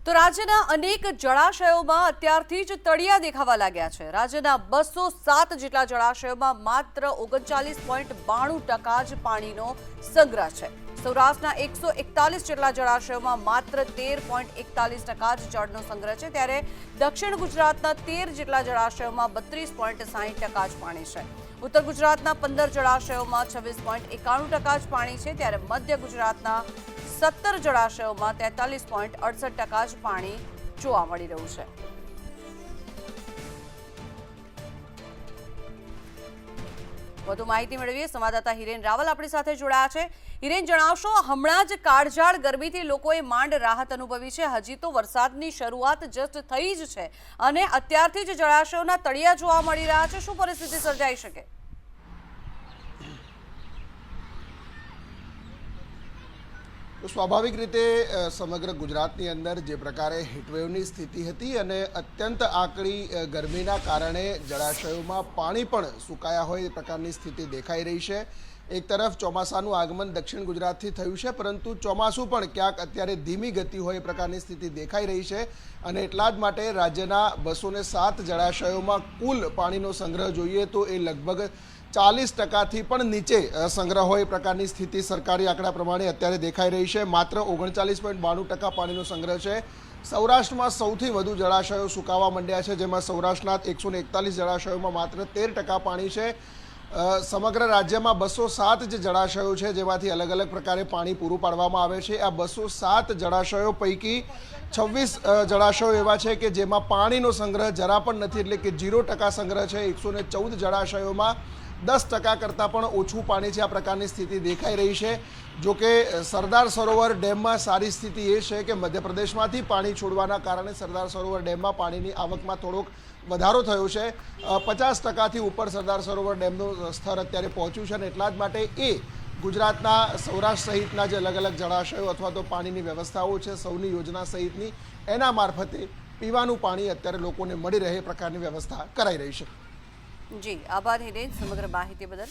તો રાજ્યના અનેક જળાશયોમાં અત્યારથી જ તળિયા દેખાવા લાગ્યા છે। રાજ્યના 207 જેટલા જળાશયોમાં માત્ર 39.92% જ પાણીનો સંગ્રહ છે। સૌરાષ્ટ્રના 141 જેટલા જળાશયોમાં માત્ર 13.41% જ જળનો સંગ્રહ છે, ત્યારે દક્ષિણ ગુજરાતના 13 જેટલા જળાશયોમાં 32.60% જ પાણી છે। ઉત્તર ગુજરાતના 15 જળાશયોમાં 26.91% જ પાણી છે, ત્યારે મધ્ય ગુજરાતના 17 જળાશયોમાં 43.68% જ પાણી જોવા મળી રહ્યું છે। વધુ માહિતી મેળવીએ સંવાદદાતા હિરેન રાવલ આપણી સાથે જોડાયા છે। હિરેન, જણાવશો, હમણાં જ કાળઝાળ ગરમીથી લોકોએ માંડ રાહત અનુભવી છે। હજી તો વરસાદની શરૂઆત જસ્ટ થઈ જ છે અને અત્યારથી જ જળાશયોના તળિયા જોવા મળી રહ્યા છે। શું પરિસ્થિતિ સર્જાઈ શકે? તો સ્વાભાવિક રીતે સમગ્ર ગુજરાતની અંદર જે પ્રકારે હીટવેવની સ્થિતિ હતી અને અત્યંત આકરી ગરમીના કારણે જળાશયોમાં પાણી પણ સુકાયા હોય એ પ્રકારની સ્થિતિ દેખાઈ રહી છે। એક તરફ ચોમાસાનું આગમન દક્ષિણ ગુજરાતથી થયું છે, પરંતુ ચોમાસું પણ ક્યાંક અત્યારે ધીમી ગતિ હોય એ પ્રકારની સ્થિતિ દેખાઈ રહી છે અને એટલા જ માટે રાજ્યના 207 જળાશયોમાં કુલ પાણીનો સંગ્રહ જોઈએ તો એ લગભગ 40%થી પણ નીચે સંગ્રહ હોય એ પ્રકારની સ્થિતિ સરકારી આંકડા પ્રમાણે અત્યારે દેખાઈ રહી છે। માત્ર 39.92% પાણીનો સંગ્રહ છે। સૌરાષ્ટ્રમાં સૌથી વધુ જળાશયો સુકાવા માંડ્યા છે, જેમાં સૌરાષ્ટ્રના 141 જળાશયોમાં માત્ર 13% પાણી છે। સમગ્ર રાજ્યમાં 207 જે જળાશયો છે જેમાંથી અલગ અલગ પ્રકારે પાણી પૂરું પાડવામાં આવે છે। આ 207 જળાશયો પૈકી 26 જળાશયો એવા છે કે જેમાં પાણીનો સંગ્રહ જરા પણ નથી, એટલે કે 0% સંગ્રહ છે। 114 જળાશયોમાં 10% કરતાં પણ ઓછું પાણી છે, આ પ્રકારની સ્થિતિ દેખાઈ રહી છે। જોકે સરદાર સરોવર ડેમમાં સારી સ્થિતિ એ છે કે મધ્યપ્રદેશમાંથી પાણી છોડવાના કારણે સરદાર સરોવર ડેમમાં પાણીની આવકમાં થોડોક વધારો થયો છે। 50%થી ઉપર સરદાર સરોવર ડેમનું સ્તર અત્યારે પહોંચ્યું છે અને એટલા જ માટે એ ગુજરાતના સૌરાષ્ટ્ર સહિતના જે અલગ અલગ જળાશયો અથવા તો પાણીની વ્યવસ્થાઓ છે સૌની યોજના સહિતની, એના મારફતે પીવાનું પાણી અત્યારે લોકોને મળી રહે એ પ્રકારની વ્યવસ્થા કરાઈ રહી છે। જી, આભાર હિરેન સમગ્ર માહિતી બદલ।